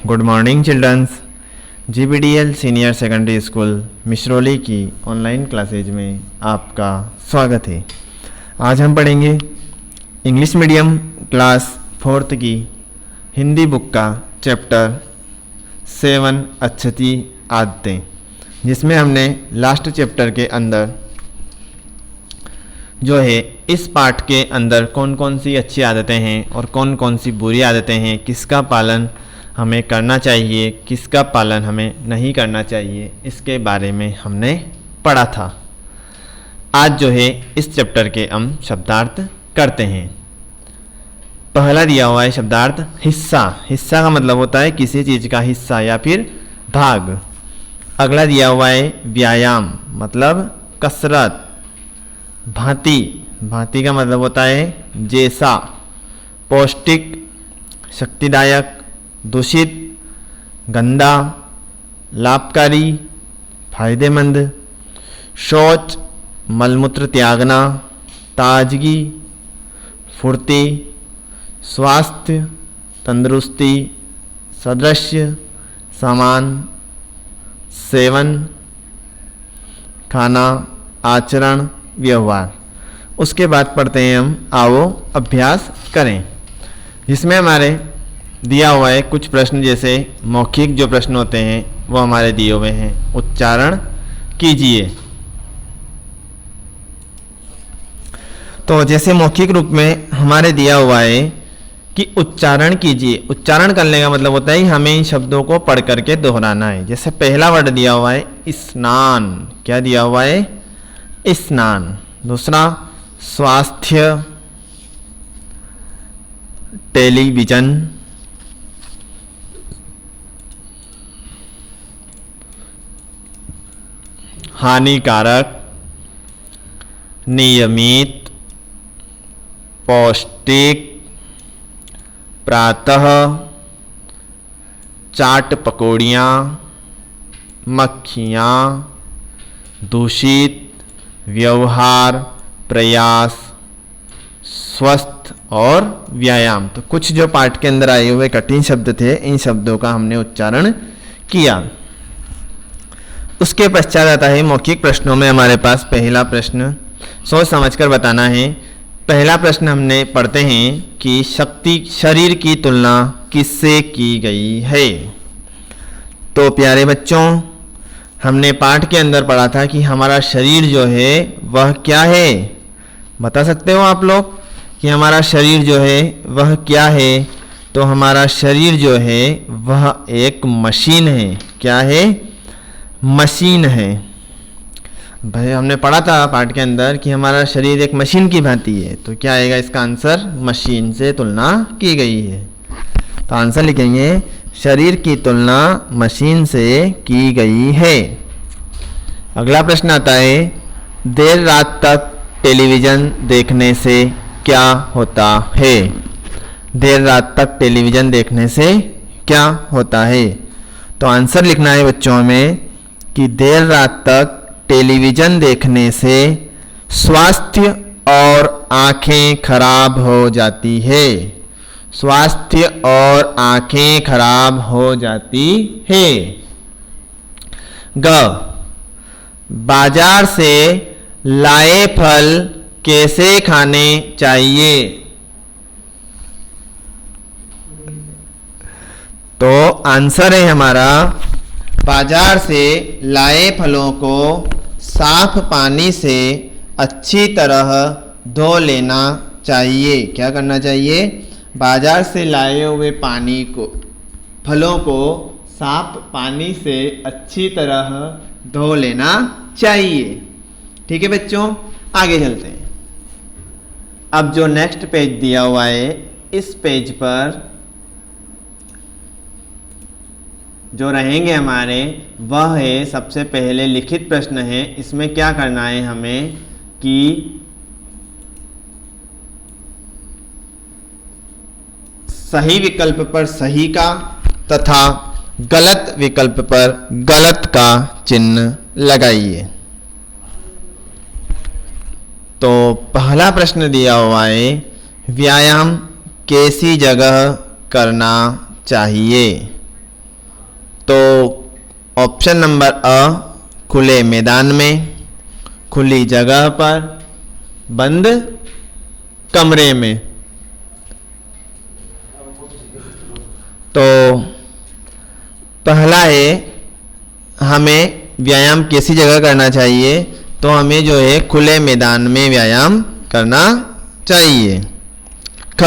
Good morning children's. GBDL senior secondary school Mishrauli की online classes में आपका स्वागत है। आज हम पढ़ेंगे इंग्लिश मीडियम क्लास 4th की हिंदी बुक का चैप्टर 7 अच्छी आदतें, जिसमें हमने लास्ट चैप्टर के अंदर जो है इस पाठ के अंदर कौन कौन सी अच्छी आदतें हैं और कौन कौन सी बुरी आदतें हैं, किसका पालन हमें करना चाहिए, किसका पालन हमें नहीं करना चाहिए, इसके बारे में हमने पढ़ा था। आज जो है इस चैप्टर के हम शब्दार्थ करते हैं। पहला दिया हुआ है शब्दार्थ हिस्सा। हिस्सा का मतलब होता है किसी चीज़ का हिस्सा या फिर भाग। अगला दिया हुआ है व्यायाम, मतलब कसरत। भांति, भांति का मतलब होता है जैसा। पौष्टिक, शक्तिदायक, दूषित, गंदा, लाभकारी, फायदेमंद। शौच, मलमूत्र त्यागना। ताजगी, फुर्ती, स्वास्थ्य, तंदुरुस्ती, सदृश्य, समान, सेवन, खाना, आचरण, व्यवहार। उसके बाद पढ़ते हैं हम आओ अभ्यास करें, जिसमें हमारे दिया हुआ है कुछ प्रश्न, जैसे मौखिक जो प्रश्न होते हैं वो हमारे दिए हुए हैं। उच्चारण कीजिए। तो जैसे मौखिक रूप में हमारे दिया हुआ है कि उच्चारण कीजिए। उच्चारण करने का मतलब होता है हमें इन शब्दों को पढ़ करके दोहराना है। जैसे पहला वर्ड दिया हुआ है स्नान। क्या दिया हुआ है? स्नान। दूसरा स्वास्थ्य, टेलीविजन। हानिकारक, नियमित, पौष्टिक, प्रातः, चाट पकौड़ियाँ, मक्खियाँ, दूषित, व्यवहार, प्रयास, स्वस्थ और व्यायाम। तो कुछ जो पाठ के अंदर आए हुए कठिन शब्द थे, इन शब्दों का हमने उच्चारण किया। उसके पश्चात आता है मौखिक प्रश्नों में हमारे पास पहला प्रश्न सोच समझकर बताना है। पहला प्रश्न हमने पढ़ते हैं कि शरीर की तुलना किससे की गई है। तो प्यारे बच्चों, हमने पाठ के अंदर पढ़ा था कि हमारा शरीर जो है वह क्या है। बता सकते हो आप लोग कि हमारा शरीर जो है वह क्या है? तो हमारा शरीर जो है वह एक मशीन है। क्या है? मशीन है। भाई हमने पढ़ा था पाठ के अंदर कि हमारा शरीर एक मशीन की भांति है। तो क्या आएगा इसका आंसर? मशीन से तुलना की गई है। तो आंसर लिखेंगे शरीर की तुलना मशीन से की गई है। अगला प्रश्न आता है देर रात तक टेलीविज़न देखने से क्या होता है। देर रात तक टेलीविज़न देखने से क्या होता है? तो आंसर लिखना है बच्चों में कि देर रात तक टेलीविज़न देखने से स्वास्थ्य और आँखें खराब हो जाती है। स्वास्थ्य और आँखें खराब हो जाती है। ग, बाजार से लाए फल कैसे खाने चाहिए। तो आंसर है हमारा बाजार से लाए फलों को साफ पानी से अच्छी तरह धो लेना चाहिए। क्या करना चाहिए? बाजार से लाए हुए फलों को साफ पानी से अच्छी तरह धो लेना चाहिए। ठीक है बच्चों, आगे चलते हैं। अब जो नेक्स्ट पेज दिया हुआ है, इस पेज पर जो रहेंगे हमारे वह है सबसे पहले लिखित प्रश्न है। इसमें क्या करना है हमें कि सही विकल्प पर सही का तथा गलत विकल्प पर गलत का चिन्ह लगाइए। तो पहला प्रश्न दिया हुआ है व्यायाम कैसी जगह करना चाहिए। तो ऑप्शन नंबर अ, खुले मैदान में, खुली जगह पर, बंद कमरे में। तो पहला है, हमें व्यायाम कैसी जगह करना चाहिए, तो हमें जो है खुले मैदान में व्यायाम करना चाहिए। ख,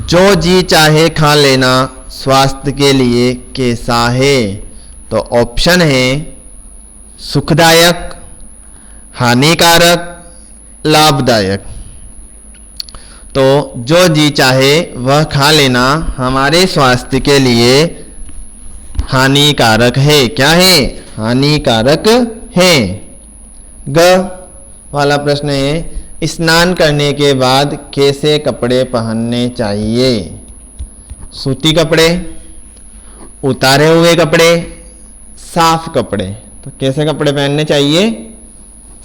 जो जी चाहे खा लेना स्वास्थ्य के लिए कैसा है, तो ऑप्शन है सुखदायक, हानिकारक, लाभदायक। तो जो जी चाहे वह खा लेना हमारे स्वास्थ्य के लिए हानिकारक है। क्या है? हानिकारक है। ग वाला प्रश्न है, स्नान करने के बाद कैसे कपड़े पहनने चाहिए? सूती कपड़े, उतारे हुए कपड़े, साफ कपड़े। तो कैसे कपड़े पहनने चाहिए?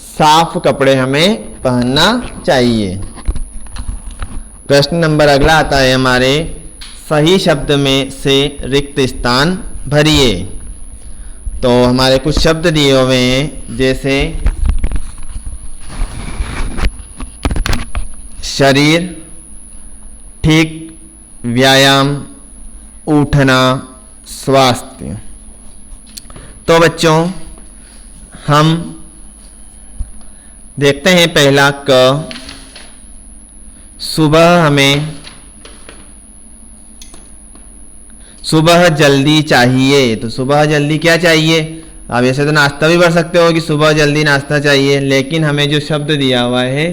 साफ कपड़े हमें पहनना चाहिए। प्रश्न नंबर अगला आता है हमारे, सही शब्द में से रिक्त स्थान भरिए। तो हमारे कुछ शब्द दिए हुए हैं, जैसे शरीर, ठीक, व्यायाम, उठना, स्वास्थ्य। तो बच्चों हम देखते हैं पहला क, सुबह जल्दी चाहिए। तो सुबह जल्दी क्या चाहिए? आप ऐसे तो नाश्ता भी पढ़ सकते हो कि सुबह जल्दी नाश्ता चाहिए, लेकिन हमें जो शब्द दिया हुआ है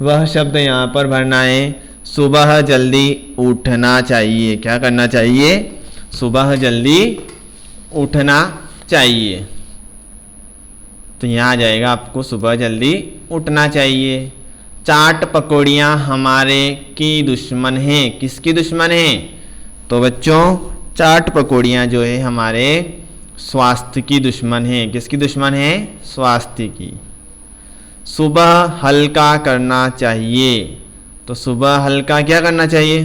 वह शब्द यहाँ पर भरना है, सुबह जल्दी उठना चाहिए। क्या करना चाहिए? सुबह जल्दी उठना चाहिए। तो यहाँ आ जाएगा आपको सुबह जल्दी उठना चाहिए। चाट पकौड़ियाँ हमारे की दुश्मन हैं। किसकी दुश्मन हैं? तो बच्चों चाट पकौड़ियाँ जो है हमारे स्वास्थ्य की दुश्मन है। किसकी दुश्मन है? स्वास्थ्य की। सुबह हल्का करना चाहिए। तो सुबह हल्का क्या करना चाहिए?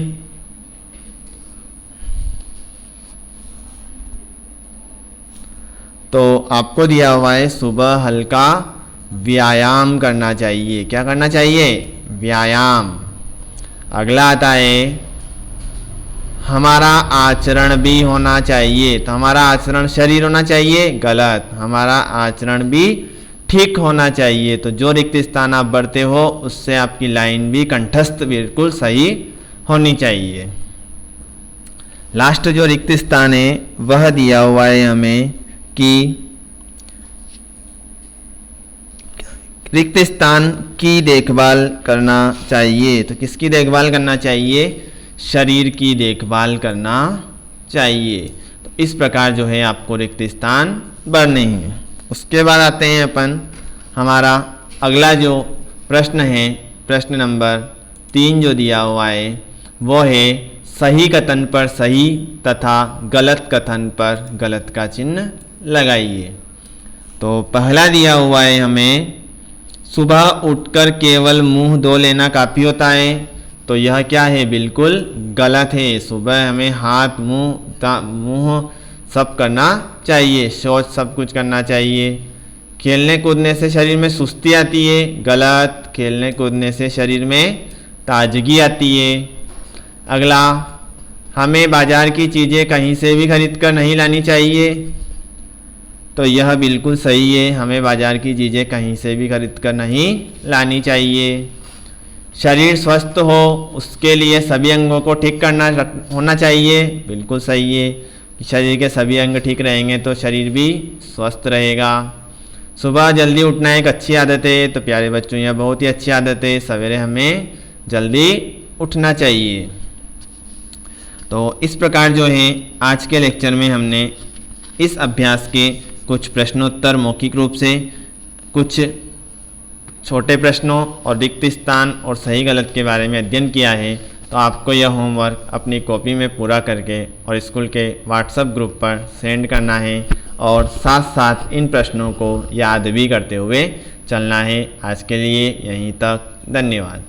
तो आपको दिया हुआ है सुबह हल्का व्यायाम करना चाहिए। क्या करना चाहिए? व्यायाम। अगला आता है, हमारा आचरण भी होना चाहिए। तो हमारा आचरण शरीर होना चाहिए, गलत। हमारा आचरण भी ठीक होना चाहिए। तो जो रिक्त स्थान आप भरते हो उससे आपकी लाइन भी कंठस्थ बिल्कुल सही होनी चाहिए। लास्ट जो रिक्त स्थान है वह दिया हुआ है हमें कि रिक्त स्थान की देखभाल करना चाहिए। तो किसकी देखभाल करना चाहिए? शरीर की देखभाल करना चाहिए। तो इस प्रकार जो है आपको रिक्त स्थान भरने हैं। उसके बाद आते हैं अपन, हमारा अगला जो प्रश्न है, प्रश्न नंबर 3 जो दिया हुआ है वो है, सही कथन पर सही तथा गलत कथन पर गलत का चिन्ह लगाइए। तो पहला दिया हुआ है हमें, सुबह उठकर केवल मुंह धो लेना काफ़ी होता है। तो यह क्या है? बिल्कुल गलत है। सुबह हमें हाथ मुंह सब करना चाहिए, शौच सब कुछ करना चाहिए। खेलने कूदने से शरीर में सुस्ती आती है, गलत। खेलने कूदने से शरीर में ताजगी आती है। अगला, हमें बाजार की चीज़ें कहीं से भी खरीद कर नहीं लानी चाहिए। तो यह बिल्कुल सही है, हमें बाजार की चीज़ें कहीं से भी खरीद कर नहीं लानी चाहिए। शरीर स्वस्थ हो उसके लिए सभी अंगों को ठीक करना होना चाहिए, बिल्कुल सही है। शरीर के सभी अंग ठीक रहेंगे तो शरीर भी स्वस्थ रहेगा। सुबह जल्दी उठना एक अच्छी आदत है। तो प्यारे बच्चों यह बहुत ही अच्छी आदत है, सवेरे हमें जल्दी उठना चाहिए। तो इस प्रकार जो है आज के लेक्चर में हमने इस अभ्यास के कुछ प्रश्नोत्तर मौखिक रूप से, कुछ छोटे प्रश्नों और रिक्त स्थान और सही गलत के बारे में अध्ययन किया है। तो आपको यह होमवर्क अपनी कॉपी में पूरा करके और स्कूल के व्हाट्सएप ग्रुप पर सेंड करना है और साथ साथ इन प्रश्नों को याद भी करते हुए चलना है। आज के लिए यहीं तक, धन्यवाद।